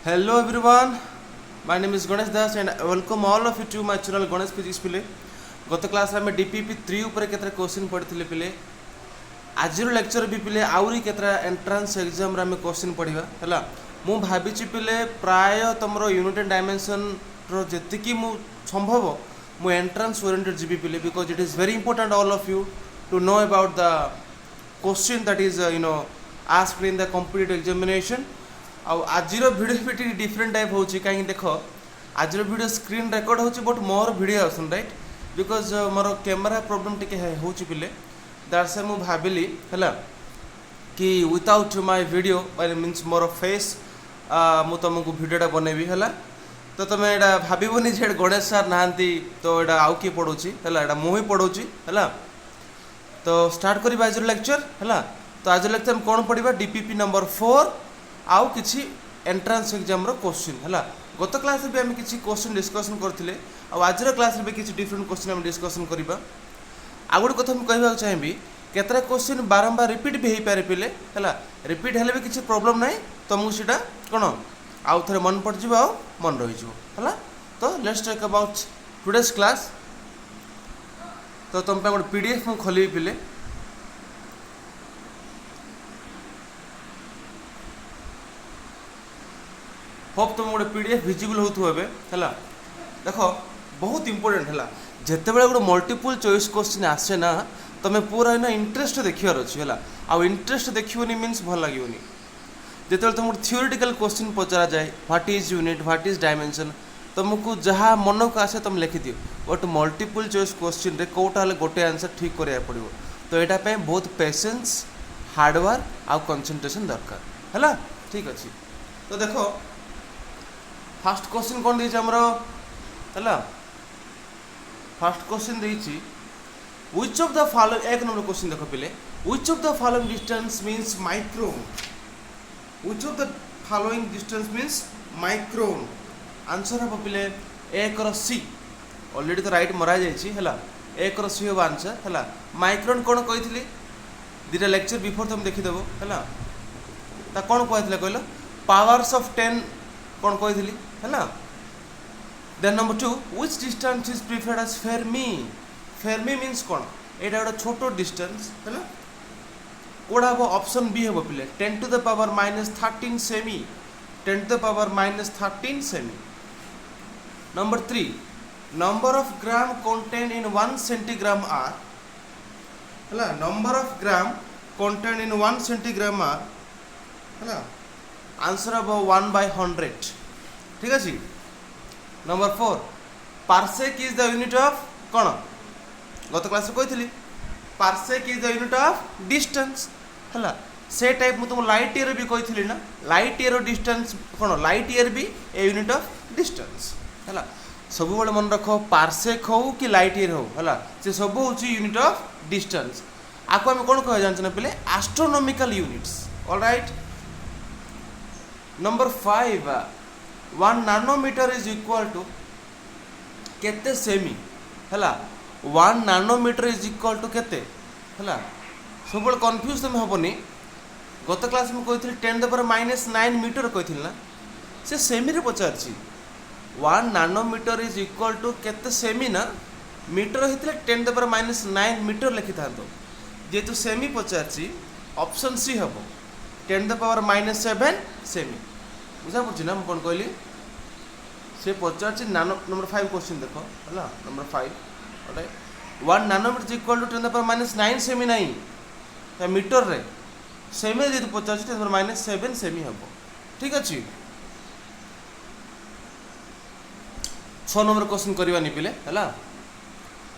Hello everyone, my name is Ganesh Das and I welcome all of you to my channel Ganesh Physics पिले गत class में DPP 3 ऊपर केतरा question पढ़िथिले पिले आज lecture भी पिले आउरी केतरा एंट्रेंस एग्जाम रे हम क्वेश्चन पढ़िबा हला मु भाबिची पिले प्राय तमरो यूनिट एंड डायमेंशन रो जतिकी मु संभव मु एंट्रेंस ओरिएंटेड जीबी पिले because it is very important all of you to know about the question that is asked in the competitive examination आज भिडियो भी डिफरेंट टाइप हो कहीं देख आज भिडियो स्क्रीन रेकर्ड हो बट मोर भिडियो आसन राइट बिकज मोर कैमेरा प्रोब्लेम टिके हो पिले दैट्स मु भाविली है कि without my video means more face मु तुमको भिडियोटा बनैबी है तो तुम यहाँ भावनी जे गणेश सार नहांती तो यहाँ आउ किए पढ़ाऊँगी है मुझे पढ़ाऊँगी है तो स्टार्ट करवा आज लेक्चर है तो आज लेक्चर में कौन पढ़ा DPP नंबर 4 आउ किसी एंट्रेंस एग्जाम रो क्वेश्चन है गत क्लास भी आम किसी क्वेश्चन डिस्कसन करते आज क्लास भी किसी डिफरेंट क्वेश्चन आम डिस्कसन करवा आ गोटे कथा मुझे कहना चाहिए केतरा क्वेश्चन बारंबार रिपीट भी हो पारे पिले है रिपीट हेल्ले भी किसी प्रोब्लेम ना तुमको सीटा कौन आउ थे मन पड़ जाओ मन रही है तो let's talk about today's class तो तुम गोटे PDF मुझे खोल पिले होप तुम गोटे PDF विजिबल होबे है देख बहुत इंपोर्टेंट है जिते बड़े गोटे मल्टीपल चॉइस क्वेश्चन आसे ना तुम्हें पूरा ना इंटरेस्ट देखार अच्छी है आउ इंटरेस्ट देखनी मीन्स भल लगे जिते तुम थियोरिटिकल क्वेश्चन पचरा जाए what is unit what is dimension तुमको जहाँ मन को आसे तुम लिखिदियो बट मल्टीपल चॉइस क्वेश्चन रे कोटा गोटे आंसर ठीक करा पड़ो तो यहाँ बहुत पेशेंस हार्डवर्क आउ कंसंट्रेशन दरकार है ठीक अच्छे तो देखो फास्ट क्वेश्चन कौन देछि हमरो है फास्ट क्वेश्चन देछि व्हिच ऑफ द फॉलोइंग एक नंबर क्वेश्चन देखो पिले which of the following distance means micron which of the following distance means micron answer हम पिले एक रो सी ऑलरेडी तो राइट मरा जाइछि है एक रो सी हो आंसर है माइक्रोन कौन कहिथिली दिटा लेक्चर बिफोर तुम देखि देबो है ता कौन कहथिले कहलो पावर्स ऑफ 10 कौन कहिथिली है then number 2 which distance is preferred as fermi means कौन एटा गोटे छोटो डिस्टेंस है कोड़ा हम ऑप्शन बी हम पिले 10 to the power -13 CM 10 to the power -13 CM number 3 number of gram contain in 1 centigram are है number of gram contain in 1 centigram are है आंसर अब 1/100 ठीक अच्छे number 4 parsec is the unit of कौन गत class कही parsec is the unit of distance है से टाइप मुझे तुम लाइट ईयर भी कही ना लाइट ईयर डिस्टेंस कौन लाइट ईयर भी ए यूनिट ऑफ डिस्टेंस है सब बड़े मन रख पार्सेक हो कि लाइट ईयर हो है से सब हूँ यूनिट ऑफ डिस्टेंस आपको आम कौन कह जानते ना पे astronomical units alright number 5 1 nanometre is equal to केते सेमी है 1 नानोमीटर इज इक्वल टू केते है सब कन्फ्यूज तुम हेनी गत क्लास में कही 10 to the power -9 मीटर कही ना से सेमी रे पचार 1 नानोमीटर इज इक्वल टू केते सेमी ना मीटर होते 10 to the power -9 मीटर लिखि था जेहेतु सेमी पचार ऑप्शन सी हम 10 to the power -7 सेमी बुझा पड़ी ना कौन कहली से पचार नानो नंबर 5 क्वेश्चन देख है number 5 1 nanometre is equal to 10 to the power -9 सेमी नहीं मीटर रे सेमी जी पचार 10 to the power -7 सेमी हम ठीक अच्छे 6 नंबर क्वेश्चन करवा नहीं पिले है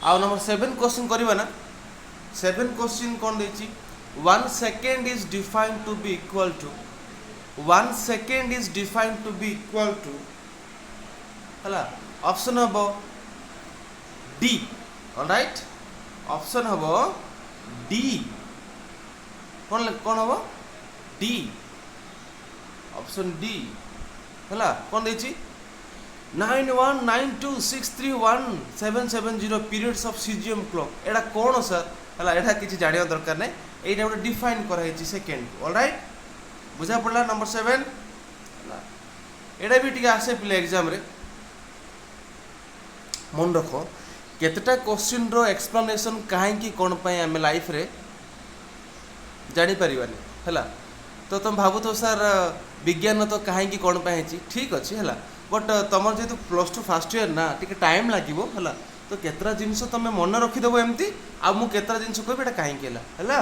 आ नंबर 7 क्वेश्चन करवा ना 7 क्वेश्चन कौन देछि 1 second is defined to be equal to 1 second is defined to be equal to है ऑप्शन हम डी ऑलराइट ऑप्शन हम डी कौन कौन हम डी ऑप्शन डी है कौन देछि 9192631770 पीरियड्स ऑफ सीजियम क्लॉक एटा कौन सर है एटा किसी जानिया दरकार नहीं एटा गोटे डिफाइन कराई सेकेंड ऑलराइट बुझा पड़ा नंबर 7 एटा भी टिके आसे पिले एग्जाम रे मन रख केतेटा क्वेश्चन रो एक्सप्लेनेशन काहे की कोन पय हम लाइफ रे जानी परिबानी हैला तो तुम भाबु तो सर विज्ञान तो काहे की कोन पय हेची ठीक अछि हैला बट तमर जेतु प्लस 2 फर्स्ट ईयर ना टिके टाइम लागिवो हैला तो केतरा जिंस तमे मन रखि देबो एम्ति आ मु केतरा जिंस कहबे एटा काहे केला हैला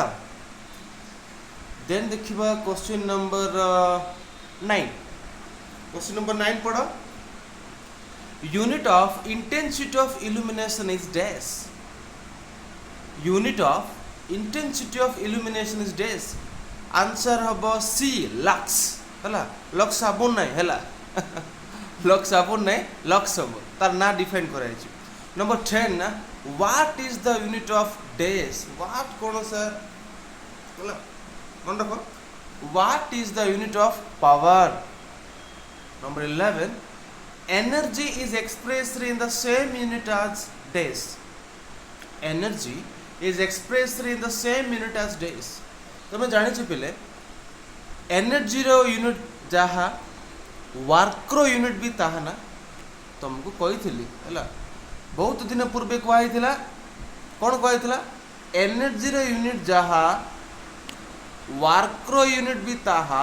देन देखिबा क्वेश्चन नंबर 9 क्वेश्चन नंबर 9 पढ़ो unit of intensity of illumination is dash unit of intensity of illumination is dash answer हबो सी लक्स हैला लक्स साबुन नै हैला लक्स साबुन नै लक्स हबो तार ना डिफाइन कराइ छि नंबर 10 ना what is the unit of dash what cone sir हैला मन रखो what is the unit of power number 11 energy is expressed in the same unit as days energy is expressed in the same unit as days तुम जानि छि पिले energy रो unit जहा work रो unit भी ताहा ना तुमको कहिथिली हैला बहुत दिन पूर्वे कहैथिला कोन कहैथिला एनर्जी रो यूनिट जहा वर्क रो यूनिट भी ताहा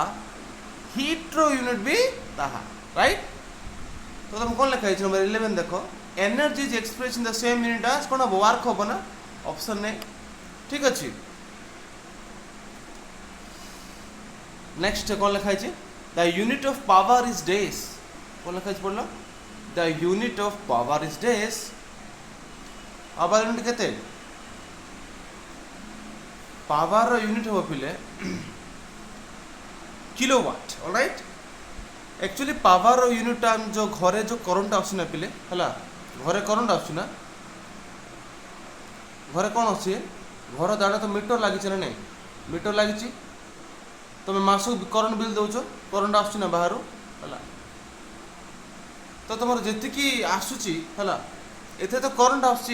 हीट रो यूनिट भी ताहा राइट तो तुम कौन लिखा नंबर 11 देखो energy is express in the same unit as कौन हम वर्क हम ना ऑप्शन नहीं ठीक अच्छे नेक्स्ट कौन लिखा the unit of power is days कौन लिखा पढ़ल the unit of power is days power unit केते पावर यूनिट हो पिले kilowatt alright actually power unit जो घरे जो करंट आसना पिले हला घरे करंट आसना घरे कौन अच्छे घर दाड़ा तो मीटर लगी ना नहीं मीटर लगी तुम मासक करंट बिल दौच करंट आसना बाहर है तो तुम जी आसूची है एथे तो करंट आस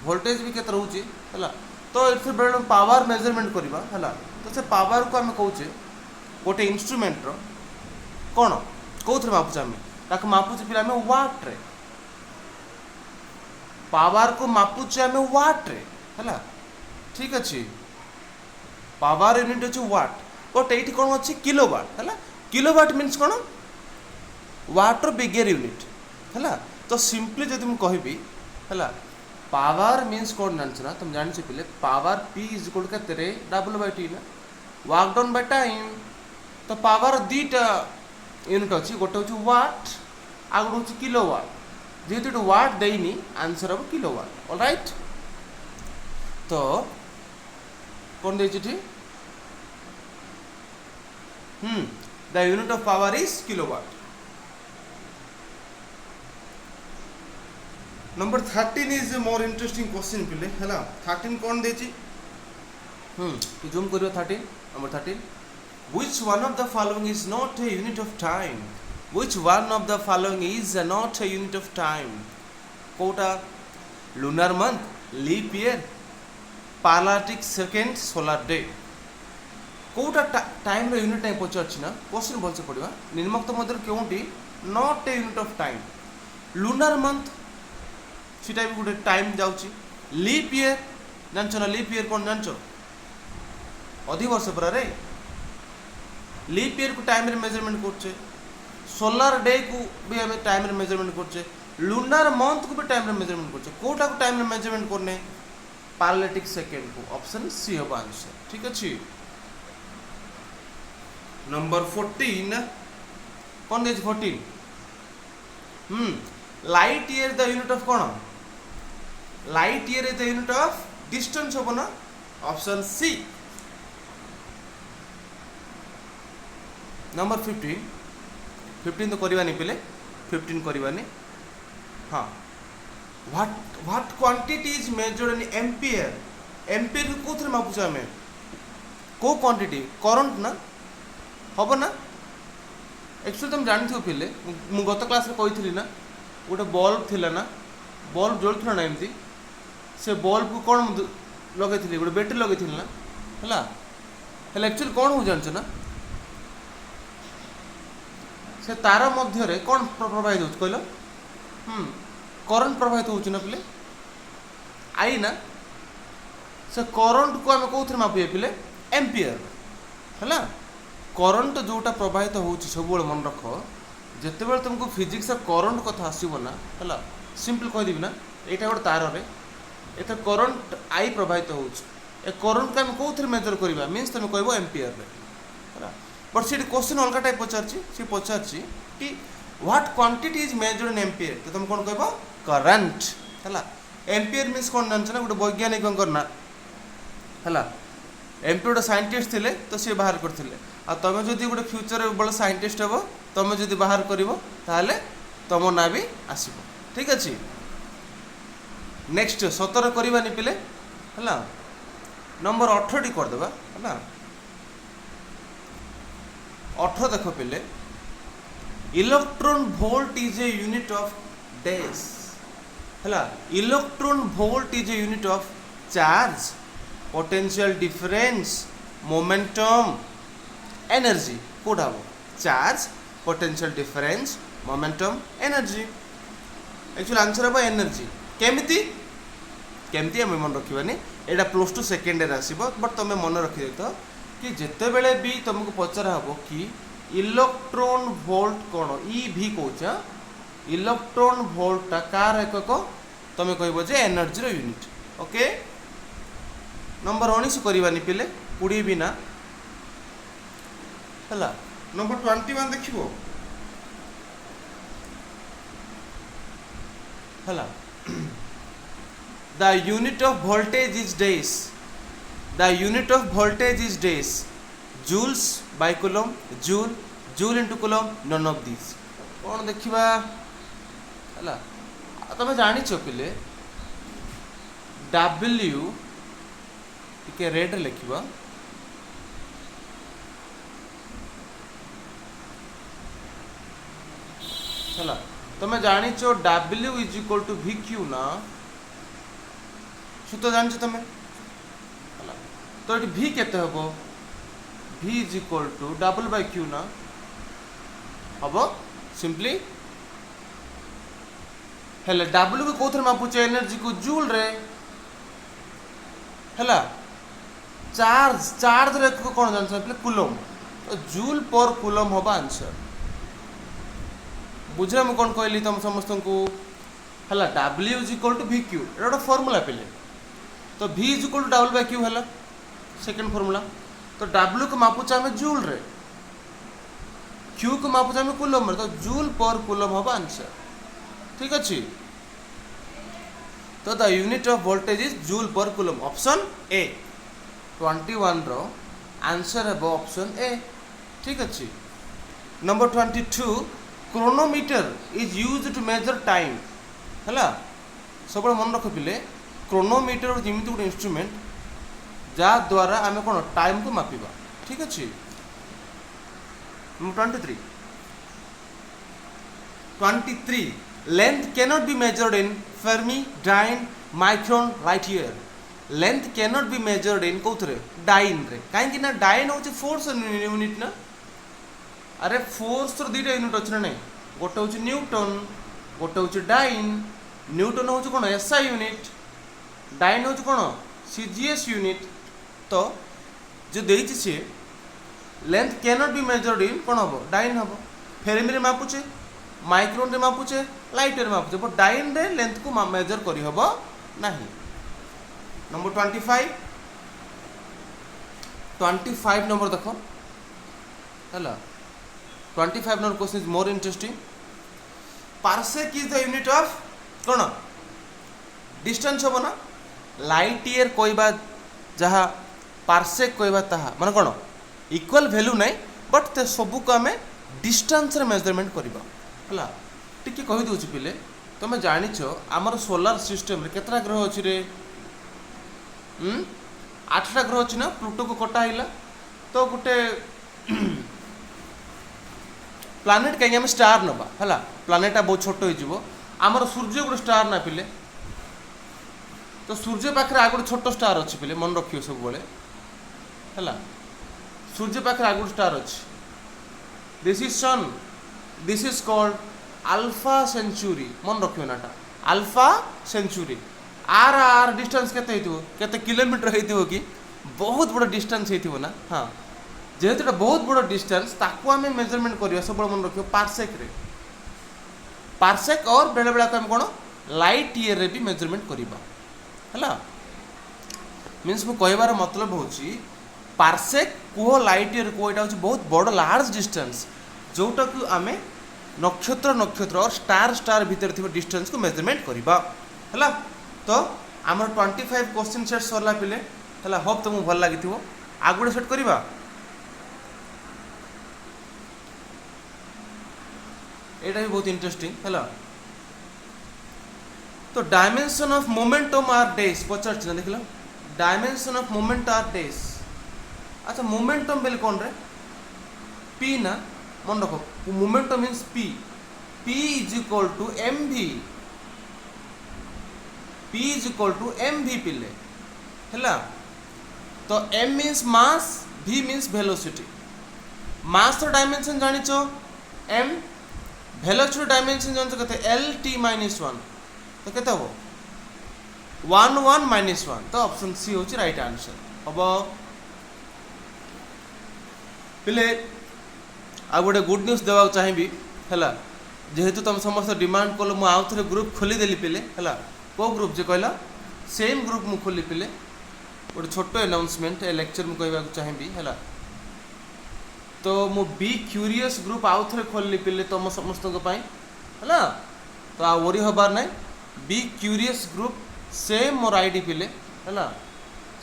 वोल्टेज भी केते रोचे है तो ये बेले पावर मेजरमेंट करवा है तो से पावर को आम कहे गोटे इन्स्ट्रुमेंट रो कौन कौन मापुचे आम ताकि मापुचे पिला वाट रे पावर को मापुचे आम वाट रे है ठीक अच्छे पावर यूनिट अच्छे वाट बट ये कौन अच्छे किलोवाट है किलोवाट मीन्स कौन वाट रो बिगर यूनिट है तो सिंपली जब मुझे कहबी है पावर मीन्स कौन जान ना तुम जान पिले पावर पी इज इक्वल के डबल बाय टी ना वर्क डन बाय टाइम तो पावर दीटा यूनिट अच्छी गोटे हूँ वाट आ गोटे हूँ किलोवाट जेहेतु वाट देनी आंसर हम किलोवाट ऑलराइट तो कौन दे the unit of power is kilowatt number 13 is more interesting question पिले है 13 कौन दे जूम करियो 13 number 13 Which one of the following is not a unit of time? Which one of the following is not a unit of time? कोटा lunar month, leap year, parallactic second, solar day. कोटा time रो unit नहीं पचार ना question बोल से पड़वा निम्नलिखित मध्य Kyonti not a unit of time. lunar month सीटा भी गोटे टाइम जाउची leap year जानचो ना leap year कौन जानचो अधिवर्ष पर रे लीप ईयर को टाइम रे मेजरमेंट करछे सोलार डे को भी हमें टाइम रे मेजरमेंट करछे लूनार मंथ को भी टाइम रे मेजरमेंट करछे कोटा को टाइम रे मेजरमेंट करने पैरेलैटिक सेकंड को ऑप्शन सी होबा आंसर ठीक अछि नंबर 14 कौन दे 14 light year the unit of कौन light year is the unit of distance होबो ना ऑप्शन सी नंबर 15 तो करवानी पिले 15 करवानी हाँ what quantity is measured in ampere को थे मापुचे आम को क्वांटिटी करंट ना हम ना एक्चुअली तुम जानी पिले मु गत क्लास रे कही ना गोटे बल्ब थिला ना बल्ब जलुला ना एमती से बल्ब को कौन लगे गोटे बैटेरी लगे ना है एक्चुअली कौन हो जान ना से तार मध्य कौन प्रवाहित हो कहल करंट प्रवाहित हो पिले आई ना से करंट को आम कौन मापिए पिले एम्पियर है करंट जोटा प्रवाहित हो सब मन रख जिते तुमको फिजिक्स करंट कथा आसब ना है सिंपल कहीदेवी ना यहाँ गोटे तार एथर करंट आई प्रवाहित हो करंट को आम कौन मेजर करवा मीन्स तुम कह एम्पियर है बट से क्वेश्चन अलग टाइप पचार कि what quantity is measured in ampere तो तुम कौन कह करंट है एम्पियर मीन्स कौन जान ना गोटे वैज्ञानिक ना है एम्पियर गोटे साइंटिस्ट थे तो सी बाहर करते आ तुम जदि गोटे फ्यूचर बड़े साइंटिस्ट हे तुम जदि बाहर कर तुम ना भी आसब ठीक अच्छे नेक्स्ट 17 करवानी पिले है नंबर 18 करदे है 18 देख पिले electron volt is a unit of dash है electron volt is a unit of charge potential difference momentum energy कोटा हम charge potential difference momentum energy actually answer हम एनर्जी केमिति केमती आम मन रखानी यहाँ +2 सेकेंड आसब बट तुम मन रखी देता कि जिते बेले भी तुमको पचरा हम कि इलेक्ट्रॉन वोल्ट कौन ई भी कौचा इलेक्ट्रॉन वोल्टा कार एकक तुम कह एनर्जी यूनिट ओके नंबर 19 करवानी पिले 20 भी ना है नंबर 21 देखो है the unit of voltage is dash the unit of voltage is dash joules by coulomb joule into coulomb none of these कौन देखा है तुम जाच पिले W टिके रेड लिखा है तुम जाच W is equal to VQ ना सूत्र जान तुम तो ये V केते हम V is equal to W by Q ना हम सिंपली हेले W को कौन मापुचे एनर्जी को जूल रे है चार्ज चार्ज रे कौन जान कूलम तो जूल पर कूलम हम आंसर बुझे मुझे कौन कहली तुम समस्त को है W is equal to VQ ये गोटे फर्मूला पिले तो V is equal to W by Q है सेकेंड फर्मूला तो W को मापुचे आम जूल रे Q को मापुचे आम कूलम रे तो जूल पर कूलम हम आंसर ठीक अच्छे तो the unit of voltage is joule per coulomb option A 21 रो आंसर है ऑप्शन ए ठीक अच्छे number 22 chronometer is use to measure time है सब मन रख पिले क्रोनोमीटर जमी गोटे इंस्ट्रूमेंट जहाँ द्वारा आम कौन टाइम को मापिबा ठीक अच्छे 23 length cannot be measured in fermi dyne micron light year length cannot be measured in कौन डाइन रे कहीं डाइन हूँ फोर्स यूनिट ना अरे फोर्स तो दुईटा यूनिट अच्छे ना नहीं गोटे हूँ न्यूटन गोटे हूँ डाइन न्यूटन हूँ कौन SI यूनिट डाइन हूँ कौन CGS यूनिट तो जो देती सी length cannot be measured in कौन हम डाइन हम फेर्मी मापुचे माइक्रोन रे मापुचे लाइट रे मापुचे बट डाइन रे लेंथ को मेजर करी हबो नाही नंबर 25 नंबर देखो है 25 number question is more interesting parsec is the unit of कौन डिस्टेंस हम ना लाइट ईयर कहवा जहाँ पार्सेक कहवा ताहा माने कौन इक्वल वैल्यू नहीं बट सबू को आम डिस्टेंस रे मेजरमेंट करवा है टी कहीदे पिले तुम जाच आमर सोलार सिस्टम रे केतटा ग्रह अच्छी रे 8टा ग्रह अच्छी ना प्लूटो को कटाइला तो गोटे प्लानेट कहीं आम स्टार नवा है प्लानेटा बहुत छोट हो आमर सूर्य गोटे स्टार ना पिले तो सूर्य पाखे आग गोटे छोट स्टार अच्छी पिले मन रखियो सब है सूर्य पाखे आग गोटे स्टार अच्छी this is sun this is called Alpha Centauri मन रखियो नाटा अल्फा सेंचुरी आर आर डिस्टेंस केते हेतिबो केते किलोमीटर हेतिबो कि बहुत बड़ डिस्टेंस हेतिबो ना हाँ जेहेतु एटा बहुत बड़ डिस्टेंस ताकू आमे मेजरमेंट करिया सब मन रखियो पार्सेक रे पार्सेक और बेले बेले हम कोन लाइट ईयर रे भी मेजरमेंट करिबा हला मीन्स मु कहबार मतलब होची पार्सेक को लाइट ईयर को एटा होची बहुत बड़ लार्ज डिस्टेंस जोटा को आमे नक्षत्र नक्षत्र और स्टार स्टार भीतर थी डिस्टेंस को मेजरमेंट करवा है तो आम 25 क्वेश्चन सेट सरला पिले है होप तुमको भल लगी आगुड़े सेट करवा एटा भी बहुत इंटरेस्टिंग है तो डायमेंशन ऑफ मोमेंटम आर डेज पचार ना देख लो डायमेंशन ऑफ मोमेंट आर डेज अच्छा मोमेंटम बेल कौन रे पी ना मन रखो momentum means P P is equal to M V P is equal to M V पिले है तो M means mass V means velocity mass तो डायमेंशन जानी एम वेलोसिटी डायमेंशन जान कहते एल टी माइनस वन तो कहते हम 1 1 माइनस 1 तो ऑप्शन सी हूँ राइट आंसर हम पिले आ गोटे गुड न्यूज देवा चाहिए है जेहेतु तुम समस्त डिमांड कल मुझे आउ थे ग्रुप खोलीदेली पिले है को ग्रुप जे कहला सेम ग्रुप मुझे खोली पिले गोटे छोट अनाउंसमेंट ए लेक्चर मुझे कहवाक चाहिए है तो मु बी क्यूरियस ग्रुप आउ थे खोलली पिले तुम समस्त है तो आ वरी हबार ना be curious group same more ID पिले है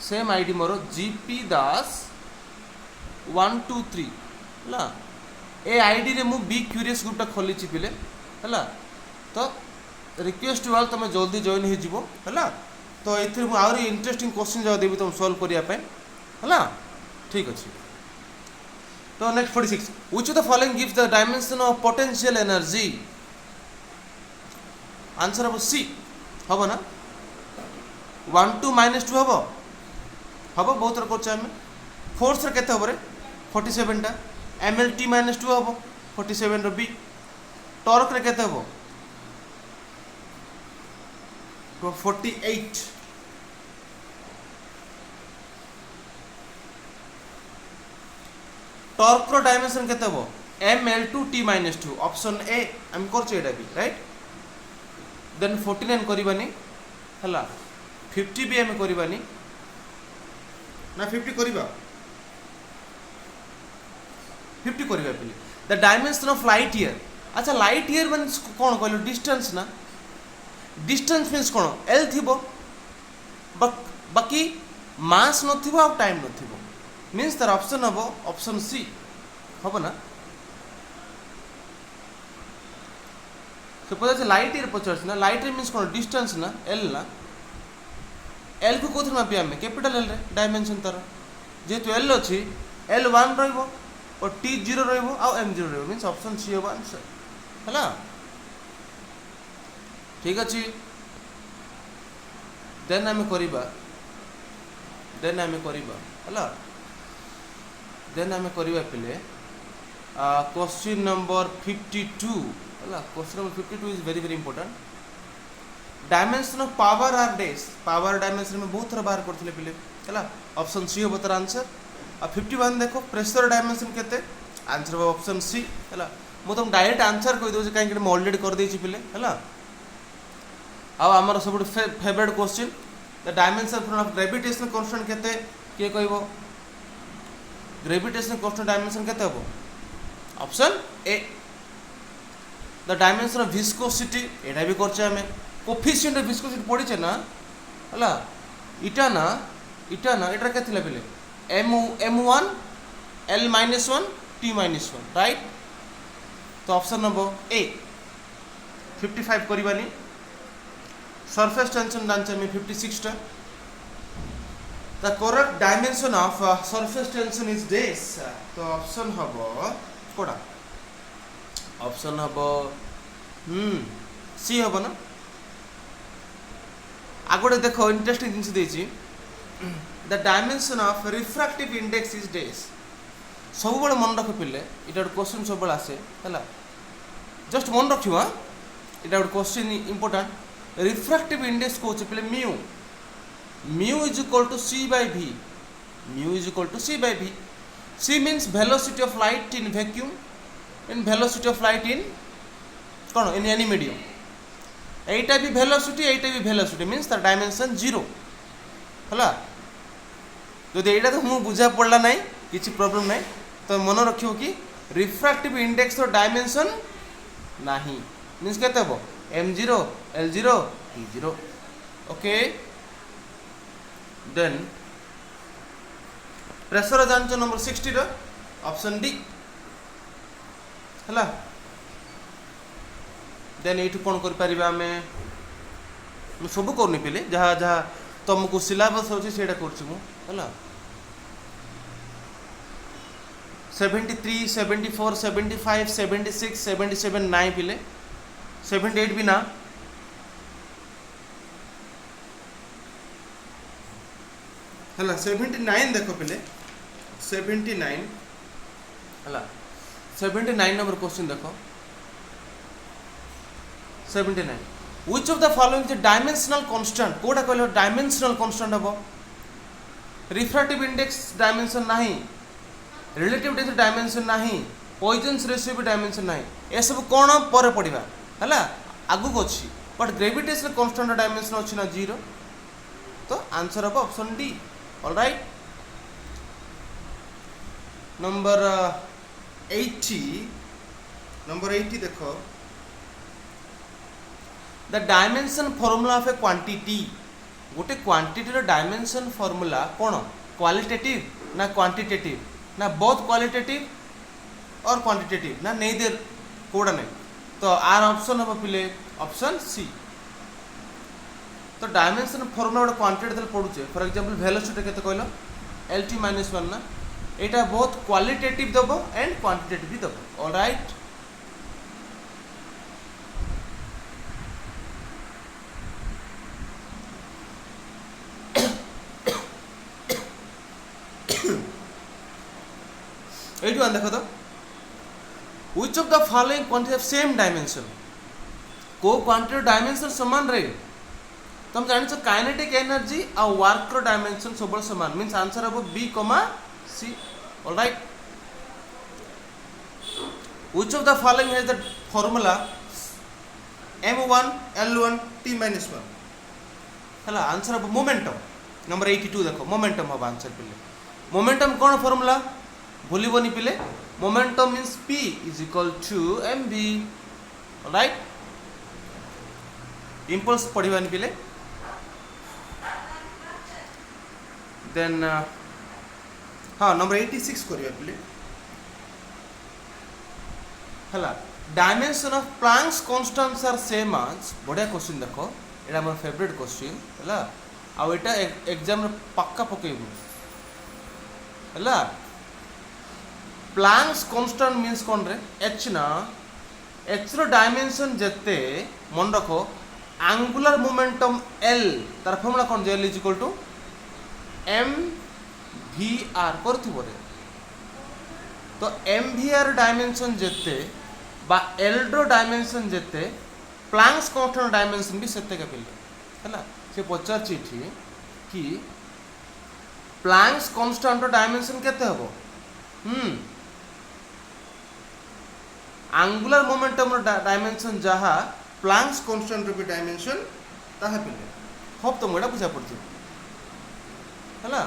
सेम आईडी मोर जीपी दास 123 है ए आईडी रे मु बी क्यूरियस ग्रुपटा खोली पिले है तो रिक्वेस्ट वाल तुम जल्दी जॉइन हो जीवो है तो ये आहरी इंटरेस्टिंग क्वेश्चन जब देवी तुम सॉल्व करने है ठीक अच्छे तो next 46 which of the following gives the dimension of potential energy answer हम सी हम ना 1 2 माइनस 2 हम बहुत थर कर फोर्स के 47 टा एम एल टी माइनस 2 हम 47 बी टर्क रे केते हम 48 टर्क रो डायमेंशन केते हम M L two T minus 2 option A हम कर भी राइट देन 49 करवानी है 50 भी आम करवानी ना 50 करवा 50 करवा पे the dimension of light year अच्छा लाइट ईयर मीन कौन कहल डिस्टेंस ना डिस्टेंस मीन्स कौन एल थी बाकी मास न टाइम न मीन्स तार ऑप्शन हम ऑप्शन सी हम ना पचार लाइट ईयर पचार ना लाइट ईयर मीन्स कौन डिस्टेंस ना एल को कौन मापी आम कैपिटल एल रे डायमेंशन तार जेहेतु एल अच्छी L1 रहिबो और T0 रहिबो आ M0 रहिबो मींस ऑप्शन सी होबा आंसर हैला ठीक अछि देन आमे करिबा हैला देन आमे करिबा पिले क्वेश्चन नंबर 52 हैला question number 52 is very very important dimension of power are डेज पावर डायमेंशन में बहुत थोड़ा बाहर करथिले पिले हैला ऑप्शन सी होबा तार आंसर आ 51 देखो प्रेशर डायमेंशन केते आंसर होबा ऑप्शन सी हैला मु तुम डायरेक्ट आंसर कहि दउ जे काहे कि म ऑलरेडी कर देछि पिले हैला आ हमर सब favourite question the dimension of gravitational constant केते के कहबो ग्रेविटेशनल कांस्टेंट डायमेंशन केते होबो option A the dimension of viscosity एटा भी करछे हमें कोफिशिएंट ऑफ विस्कोसिटी पड़ी छे ना हला इटा ना एटा के थिला पहिले m1 l-1 t-1 राइट तो ऑप्शन नंबर ए 55 करबानी सरफेस टेंशन जान में 56 टा the correct dimension of surface tension is this तो ऑप्शन हबो कोडा ऑप्शन हबो सी हबो ना आगोटे देखो इंटरेस्टिंग जिनिस देछि the dimension of refractive index is डेज सब बड़े मन रख पिले इटा क्वेश्चन सब बड़े आसे हैला जस्ट मन रखियो हाँ इटा गोटे क्वेश्चन इंपोर्टेंट रिफ्रैक्टिव इंडेक्स कौन पे mu mu is equal to C by V mu is equal to C by V C means velocity of light in vacuum in velocity of light in कौन in any medium एटा भी velocity means तार dimension 0 हला जदि एटा तो मु बुझा पड़ला नहीं किसी प्रॉब्लम नहीं तो मन रखियो कि रिफ्रैक्टिव इंडेक्स रो डायमेंशन नहीं मीन्स केते हो m0 l0 t0 okay then pressure जानचो नंबर 60 रो ऑप्शन डी हला देन ये कौन कर पारिबा हमें सब करनी पे जहाँ जहाँ तुमको सिलेबस होची सेटा करछि मु हला 73 74 75 76 77 नाइ पिले 78 भी ना हला 79 देखो पिले 79 हला 79 नंबर क्वेश्चन देखो 79 which of the following is a dimensional constant Kota कहले डायमेंशनल कांस्टेंट हबो रिफ्रैक्टिव इंडेक्स डायमेंशन नहीं रिलेटिव इंडेक्स डायमेंशन नहीं पॉइजन्स रेशियो भी डायमेंशन नहीं ए सब कोन पर पड़िबा हला आगु को अछि बट ग्रेविटेशनल कांस्टेंट डायमेंशन अछि ना 0 तो आंसर हबो ऑप्शन डी ऑलराइट नंबर 80 देखो the dimension formula of A quantity गोटे क्वांटिटी रो डायमेंशन फॉर्मूला कौन क्वालिटेटिव ना क्वांटिटेटिव ना बोथ क्वालिटेटिव और क्वांटिटेटिव ना नहीं दे कोड़ा नहीं तो आर ऑप्शन हम पिले ऑप्शन सी तो डायमेंशन फॉर्मूला गोटे क्वांटिटी तले पडुचे फॉर एग्जांपल वेलोसिटी केते कहलो lt - 1 ना एटा बोथ क्वालिटेटिव दबो एंड क्वांटिटेटिव भी दबो ऑलराइट देखो तो which of the following quantity have same dimension को क्वांटिटी डायमेंशन समान रहे तुम जान छो काइनेटिक एनर्जी आ वर्क रो डायमेंशन सब समान मींस आंसर हबो B C alright which of the following has the formula m1 l1 t - 1 हला आंसर हबो मोमेंटम नंबर 82 देखो मोमेंटम हबो आंसर पिले मोमेंटम कोन फार्मूला भूलिबनी पिले momentum means p is equal to mv right impulse पढ़िबानी पिले देन हाँ नंबर 86 करिया पिले हला dimension of Planck's constants are same as बढ़िया क्वेश्चन देखो एटा हमर फेवरेट क्वेश्चन हला आ एटा एग्जाम रे पक्का पकेबो हला प्लैंक्स कांस्टेंट मीन्स कौन रे h ना h रो डायमेंशन जते मन रखो एंगुलर मोमेंटम l तार फॉर्मूला कौन जे l is equal to mvr करथिबो रे तो mvr डायमेंशन जते बा l रो डायमेंशन जते प्लैंक्स कांस्टेंट डायमेंशन भी सेते का पिले हला से पचार चिठी कि प्लैंक्स कांस्टेंट रो डायमेंशन केते हबो एंगुलर मोमेंटम डायमेंशन जहाँ प्लैंक्स कांस्टेंट भी डायमेंशन ताहा पिले होप तुम एटा बुझा पड़छ हला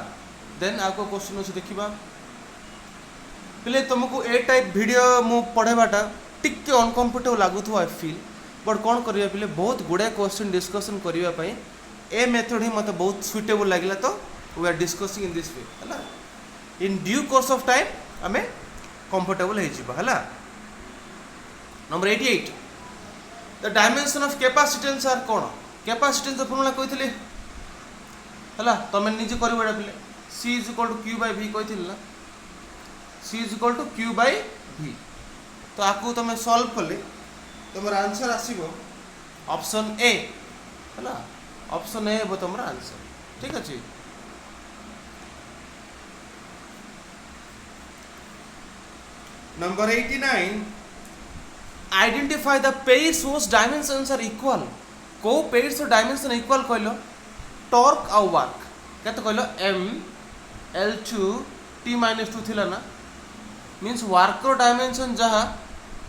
देन आको क्वेश्चन अछि देखिबा पिले तुमको ए टाइप वीडियो मु पढेबाटा टिके अनकंफर्टेबल लागुथो आई फील बट कोन करिया पिले बहुत गुडे क्वेश्चन डिस्कशन करिया पई ए मेथड ही मते बहुत सुटेबल लागिला तो we are discussing in this way हला in due course of time हमें कंफर्टेबल हे जिबा हला number 88 the dimension of capacitance are कोन कैपेसिटेंस फॉर्मूला कहितले हला तमे निजे करबो एटा पिले c q / v कहितले ना c q / v तो आकु तमे सॉल्व करले तमर आंसर आसीबो ऑप्शन ए हला ऑप्शन ए हो तमर आंसर ठीक अछि number 89 identify the pairs whose dimensions are equal को पेयर्स डायमेंशन इक्वल कहलो टॉर्क आउ वर्क केते कहलो m l2 t-2 थिला ना मींस वर्क रो डायमेंशन जहा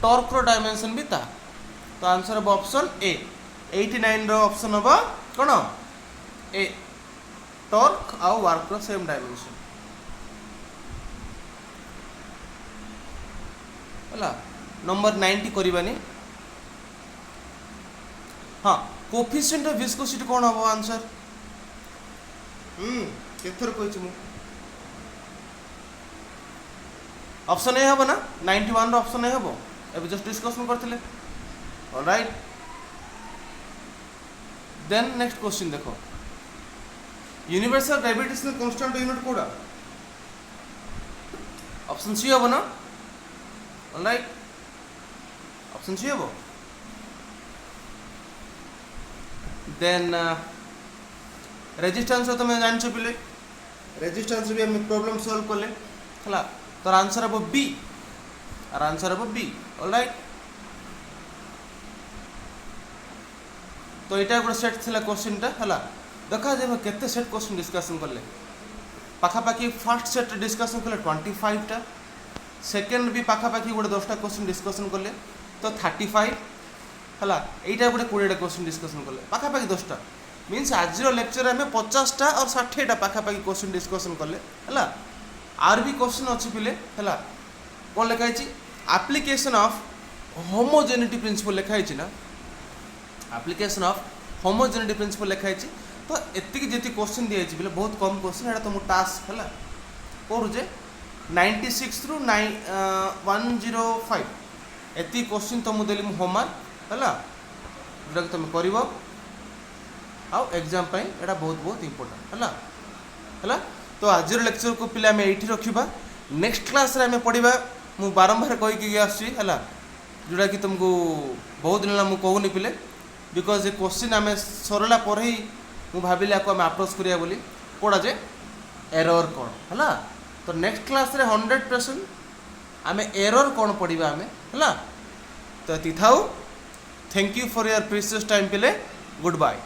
टॉर्क रो डायमेंशन भी ता तो आंसर अब ऑप्शन ए 89 रो ऑप्शन होबा कोन ए टॉर्क आउ वर्क रो सेम डायमेंशन हला नंबर 90 करबानी हाँ कोफिशिएंट ऑफ विस्कोसिटी कौन हम आंसर केथर कहि मु ऑप्शन ए हबो ना 91 रो ऑप्शन ए हबो एबे जस्ट डिस्कशन करथिले ऑलराइट देन नेक्स्ट क्वेश्चन देखो यूनिवर्सल ग्रेविटेशनल कांस्टेंट यूनिट कोडा ऑप्शन सी हबो ना ऑलराइट ऑप्शन सी हबो देन रेजिस्टेंस तो मैं जान पिले रेजिस्टेंस भी हम प्रॉब्लम सॉल्व कले हला तो आंसर हबो बी और आंसर हबो बी ऑलराइट तो एटा गोटे सेट थिला क्वेश्चन टा हला देखा जे केते सेट क्वेश्चन डिस्कशन करले पाखा पाखी फर्स्ट सेट डिस्कशन करले 25 टा सेकंड भी पाखा पाखी गोटे 10 टा क्वेश्चन डिस्कशन करले तो 35 हला एटा गोटे 20 टा क्वेश्चन डिस्कशन करले पाखा पाखी 10 टा मींस आज रो लेक्चर में 50 टा और 60 टा पाखा पाखी क्वेश्चन डिस्कशन करले हला आर भी क्वेश्चन अछि पिले हला कोन लिखा छि एप्लीकेशन ऑफ होमोजेनिटी प्रिंसिपल लिखा छि ना एप्लीकेशन ऑफ होमोजेनिटी प्रिंसिपल लिखा छि तो एतिक जेति क्वेश्चन दिया छि बिले बहुत कम क्वेश्चन एटा तुम टास्क हला कोरु जे 96 थ्रू 105 एति क्वेश्चन तुम देली मु होमवर्क हला जोटा तुम करबो आउ एग्जाम पई एटा बहुत बहुत इंपोर्टेंट हला हला तो आज लेक्चर को पिला में एठी रखिबा नेक्स्ट क्लास रे हमें पढिबा मु बारंबार कहि के आसी हला जोटा कि तुमको बहुत दिन मु कहूनी पिले बिकॉज ये क्वेश्चन हमें सरला पर ही मु भाबिले को हम अप्रोच करिया बोली कोडा जे एरर कोन हला तो नेक्स्ट क्लास रे 100% हमें एरर कोन पढिबा हमें हला तो तिथाउ thank you for your precious time पिले गुड बाय।